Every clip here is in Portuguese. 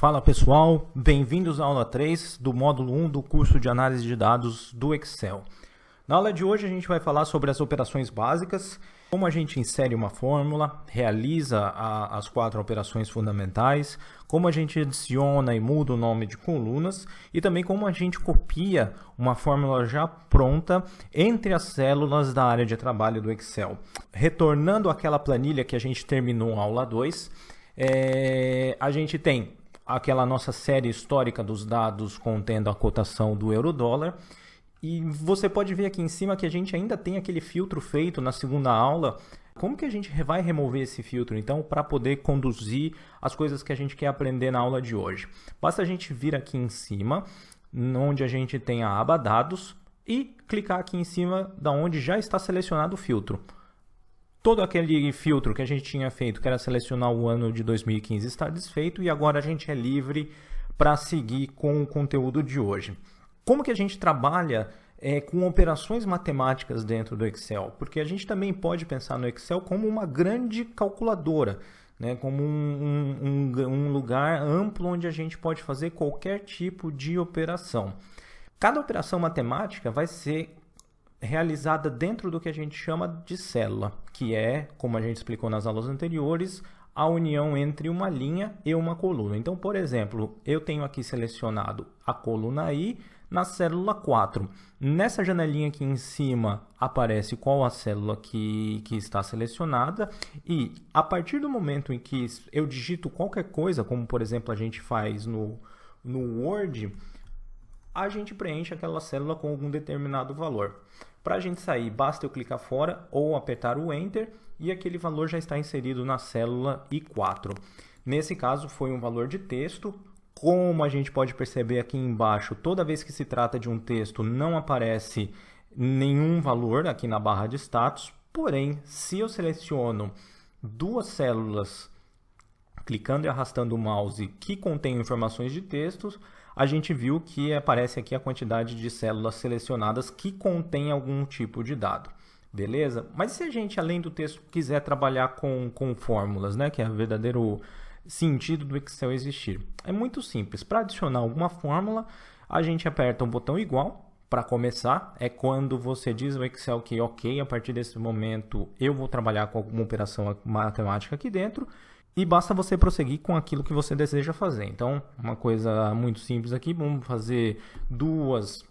Fala pessoal, bem-vindos à aula 3 do módulo 1 do curso de análise de dados do Excel. Na aula de hoje a gente vai falar sobre as operações básicas, como a gente insere uma fórmula, realiza as 4 operações fundamentais, como a gente adiciona e muda o nome de colunas e também como a gente copia uma fórmula já pronta entre as células da área de trabalho do Excel. Retornando àquela planilha que a gente terminou a aula 2, a gente tem aquela nossa série histórica dos dados contendo a cotação do euro-dólar. E você pode ver aqui em cima que a gente ainda tem aquele filtro feito na segunda aula. Como que a gente vai remover esse filtro, então, para poder conduzir as coisas que a gente quer aprender na aula de hoje? Basta a gente vir aqui em cima, onde a gente tem a aba Dados, e clicar aqui em cima da onde já está selecionado o filtro. Todo aquele filtro que a gente tinha feito, que era selecionar o ano de 2015, está desfeito e agora a gente é livre para seguir com o conteúdo de hoje. Como que a gente trabalha com operações matemáticas dentro do Excel? Porque a gente também pode pensar no Excel como uma grande calculadora, né? Como um lugar amplo onde a gente pode fazer qualquer tipo de operação. Cada operação matemática vai ser realizada dentro do que a gente chama de célula, que é, como a gente explicou nas aulas anteriores, a união entre uma linha e uma coluna. Então, por exemplo, eu tenho aqui selecionado a coluna I na célula 4. Nessa janelinha aqui em cima aparece qual a célula que está selecionada e a partir do momento em que eu digito qualquer coisa, como por exemplo a gente faz no Word, a gente preenche aquela célula com algum determinado valor. Para a gente sair, basta eu clicar fora ou apertar o Enter e aquele valor já está inserido na célula I4. Nesse caso foi um valor de texto. Como a gente pode perceber aqui embaixo, toda vez que se trata de um texto não aparece nenhum valor aqui na barra de status. Porém, se eu seleciono duas células clicando e arrastando o mouse que contém informações de textos, a gente viu que aparece aqui a quantidade de células selecionadas que contém algum tipo de dado. Beleza? Mas se a gente, além do texto, quiser trabalhar com fórmulas, né, que é o verdadeiro sentido do Excel existir, é muito simples. Para adicionar alguma fórmula, a gente aperta um botão igual. Para começar, é quando você diz ao Excel que ok, a partir desse momento eu vou trabalhar com alguma operação matemática aqui dentro. E basta você prosseguir com aquilo que você deseja fazer. Então, uma coisa muito simples aqui, vamos fazer 2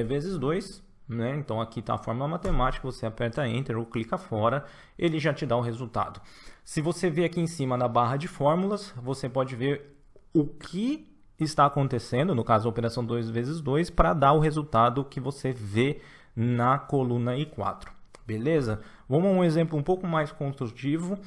vezes 2. Né? Então, aqui está a fórmula matemática, você aperta Enter ou clica fora, ele já te dá o resultado. Se você ver aqui em cima na barra de fórmulas, você pode ver o que está acontecendo, no caso a operação 2 vezes 2, para dar o resultado que você vê na coluna I4. Beleza? Vamos a um exemplo um pouco mais construtivo.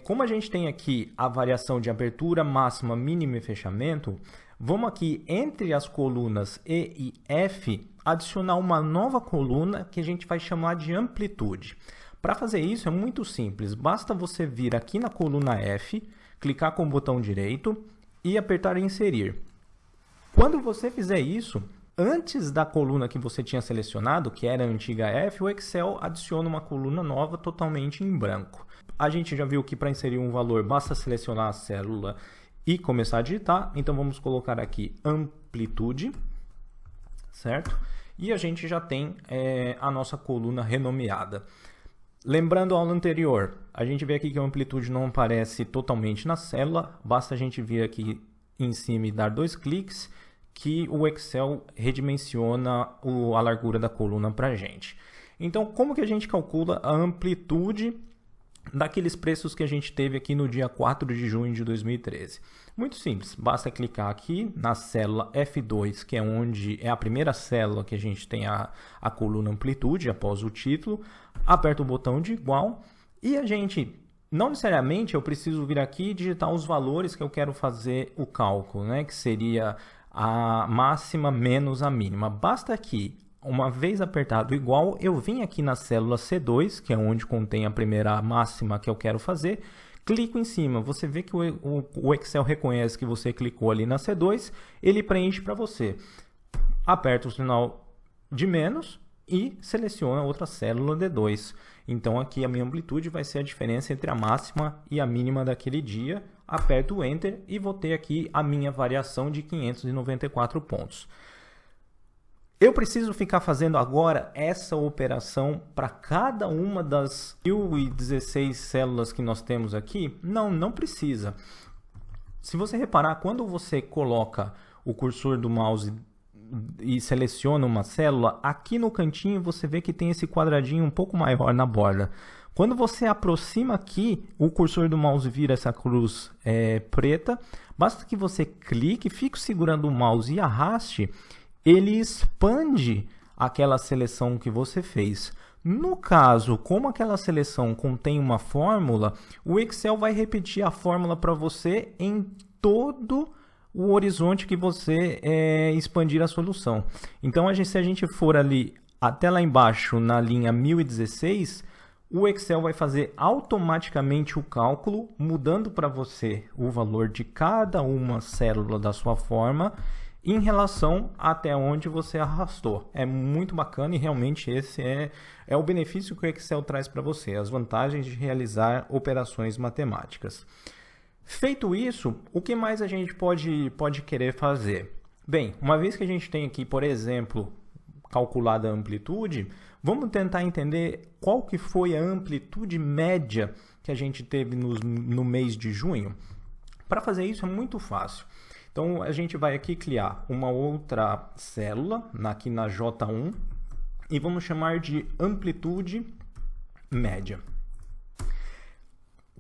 Como a gente tem aqui a variação de abertura, máxima, mínima e fechamento, vamos aqui entre as colunas E e F adicionar uma nova coluna que a gente vai chamar de amplitude. Para fazer isso é muito simples, basta você vir aqui na coluna F, clicar com o botão direito e apertar inserir. Quando você fizer isso, antes da coluna que você tinha selecionado, que era a antiga F, o Excel adiciona uma coluna nova totalmente em branco. A gente já viu que para inserir um valor basta selecionar a célula e começar a digitar. Então vamos colocar aqui amplitude, certo? E a gente já tem a nossa coluna renomeada. Lembrando a aula anterior, a gente vê aqui que a amplitude não aparece totalmente na célula. Basta a gente vir aqui em cima e dar 2 cliques que o Excel redimensiona a largura da coluna para a gente. Então, como que a gente calcula a amplitude daqueles preços que a gente teve aqui no dia 4 de junho de 2013? Muito simples, basta clicar aqui na célula F2, que é onde é a primeira célula que a gente tem a coluna amplitude após o título, aperta o botão de igual e a gente, não necessariamente eu preciso vir aqui e digitar os valores que eu quero fazer o cálculo, né? Que seria a máxima menos a mínima. Basta aqui, uma vez apertado igual, eu vim aqui na célula C2, que é onde contém a primeira máxima que eu quero fazer, clico em cima, você vê que o Excel reconhece que você clicou ali na C2, ele preenche para você. Aperta o sinal de menos e seleciona outra célula D2. Então aqui a minha amplitude vai ser a diferença entre a máxima e a mínima daquele dia. aperto o Enter e vou ter aqui a minha variação de 594 pontos. Eu preciso ficar fazendo agora essa operação para cada uma das 1016 células que nós temos aqui? Não, não precisa. Se você reparar, quando você coloca o cursor do mouse e seleciona uma célula, aqui no cantinho você vê que tem esse quadradinho um pouco maior na borda. Quando você aproxima aqui, o cursor do mouse vira essa cruz preta. Basta que você clique, fique segurando o mouse e arraste, ele expande aquela seleção que você fez. No caso, como aquela seleção contém uma fórmula, o Excel vai repetir a fórmula para você em todo o horizonte que você expandir a solução. Então, se a gente for ali até lá embaixo na linha 1016, o Excel vai fazer automaticamente o cálculo, mudando para você o valor de cada uma célula da sua forma em relação até onde você arrastou. É muito bacana e realmente esse é o benefício que o Excel traz para você, as vantagens de realizar operações matemáticas. Feito isso, o que mais a gente pode querer fazer? Bem, uma vez que a gente tem aqui, por exemplo, calculada a amplitude, vamos tentar entender qual que foi a amplitude média que a gente teve no mês de junho. Para fazer isso é muito fácil. Então, a gente vai aqui criar uma outra célula, aqui na J1, e vamos chamar de amplitude média.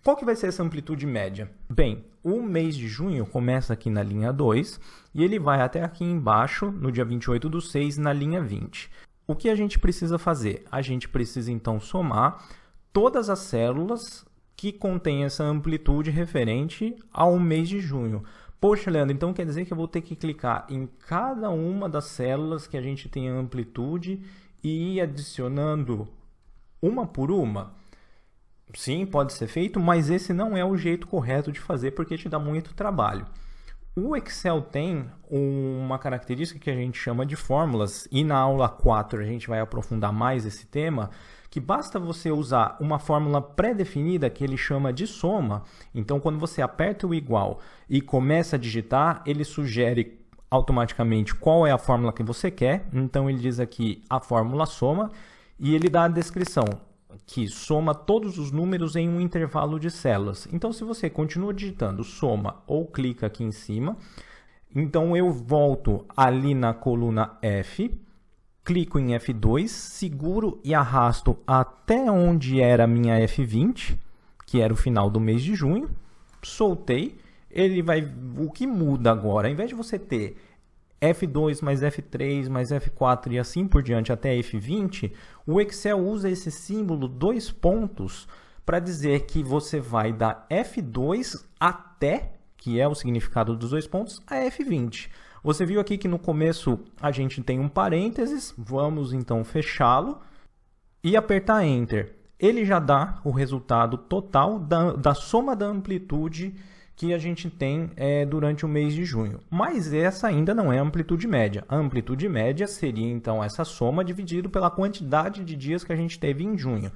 Qual que vai ser essa amplitude média? Bem, o mês de junho começa aqui na linha 2 e ele vai até aqui embaixo, no dia 28/6, na linha 20. O que a gente precisa fazer? A gente precisa, então, somar todas as células que contêm essa amplitude referente ao mês de junho. Poxa, Leandro, então quer dizer que eu vou ter que clicar em cada uma das células que a gente tem a amplitude e ir adicionando uma por uma? Sim, pode ser feito, mas esse não é o jeito correto de fazer porque te dá muito trabalho. O Excel tem uma característica que a gente chama de fórmulas e na aula 4 a gente vai aprofundar mais esse tema, que basta você usar uma fórmula pré-definida que ele chama de soma. Então, quando você aperta o igual e começa a digitar, ele sugere automaticamente qual é a fórmula que você quer. Então, ele diz aqui a fórmula soma e ele dá a descrição que soma todos os números em um intervalo de células. Então, se você continua digitando soma ou clica aqui em cima, então eu volto ali na coluna F, clico em F2, seguro e arrasto até onde era a minha F20, que era o final do mês de junho, soltei, o que muda agora, ao invés de você ter F2 mais F3 mais F4 e assim por diante até F20, o Excel usa esse símbolo 2 pontos para dizer que você vai da F2 até, que é o significado dos 2 pontos, a F20. Você viu aqui que no começo a gente tem um parênteses, vamos então fechá-lo e apertar Enter. Ele já dá o resultado total da soma da amplitude que a gente tem durante o mês de junho. Mas essa ainda não é a amplitude média. A amplitude média seria então essa soma dividido pela quantidade de dias que a gente teve em junho.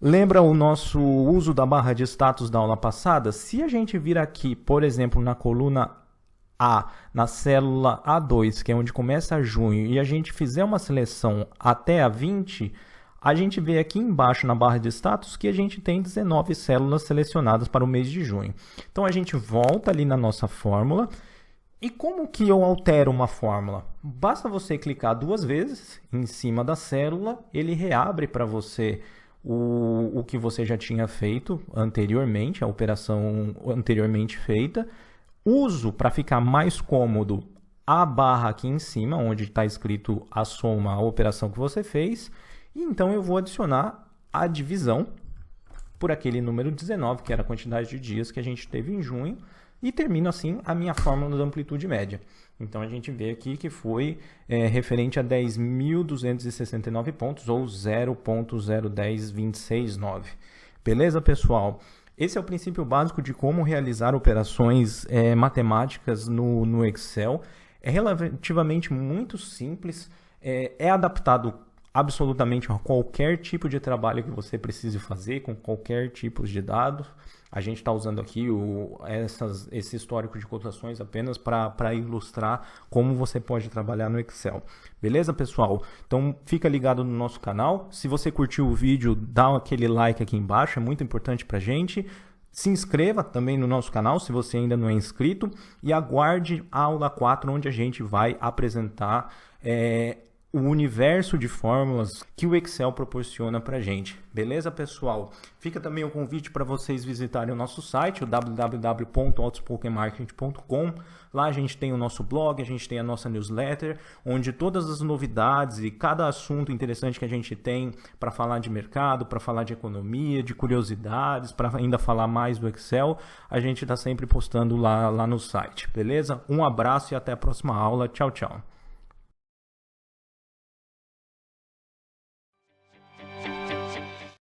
Lembra o nosso uso da barra de status da aula passada? Se a gente vir aqui, por exemplo, na coluna A, na célula A2, que é onde começa junho, e a gente fizer uma seleção até a 20, a gente vê aqui embaixo na barra de status que a gente tem 19 células selecionadas para o mês de junho. Então, a gente volta ali na nossa fórmula. E como que eu altero uma fórmula? Basta você clicar 2 vezes em cima da célula, ele reabre para você o que você já tinha feito anteriormente, a operação anteriormente feita. Uso para ficar mais cômodo a barra aqui em cima, onde está escrito a soma, a operação que você fez. E então eu vou adicionar a divisão por aquele número 19, que era a quantidade de dias que a gente teve em junho, e termino assim a minha fórmula da amplitude média. Então a gente vê aqui que foi referente a 10.269 pontos, ou 0.010269. Beleza, pessoal? Esse é o princípio básico de como realizar operações matemáticas no Excel. É relativamente muito simples, é adaptado absolutamente qualquer tipo de trabalho que você precise fazer, com qualquer tipo de dados. A gente está usando aqui esse histórico de cotações apenas para ilustrar como você pode trabalhar no Excel. Beleza, pessoal? Então, fica ligado no nosso canal. Se você curtiu o vídeo, dá aquele like aqui embaixo, é muito importante para a gente. Se inscreva também no nosso canal, se você ainda não é inscrito. E aguarde a aula 4, onde a gente vai apresentar o universo de fórmulas que o Excel proporciona para a gente. Beleza, pessoal? Fica também o convite para vocês visitarem o nosso site, o www.outspokenmarketing.com. Lá a gente tem o nosso blog, a gente tem a nossa newsletter, onde todas as novidades e cada assunto interessante que a gente tem para falar de mercado, para falar de economia, de curiosidades, para ainda falar mais do Excel, a gente está sempre postando lá no site. Beleza? Um abraço e até a próxima aula. Tchau, tchau.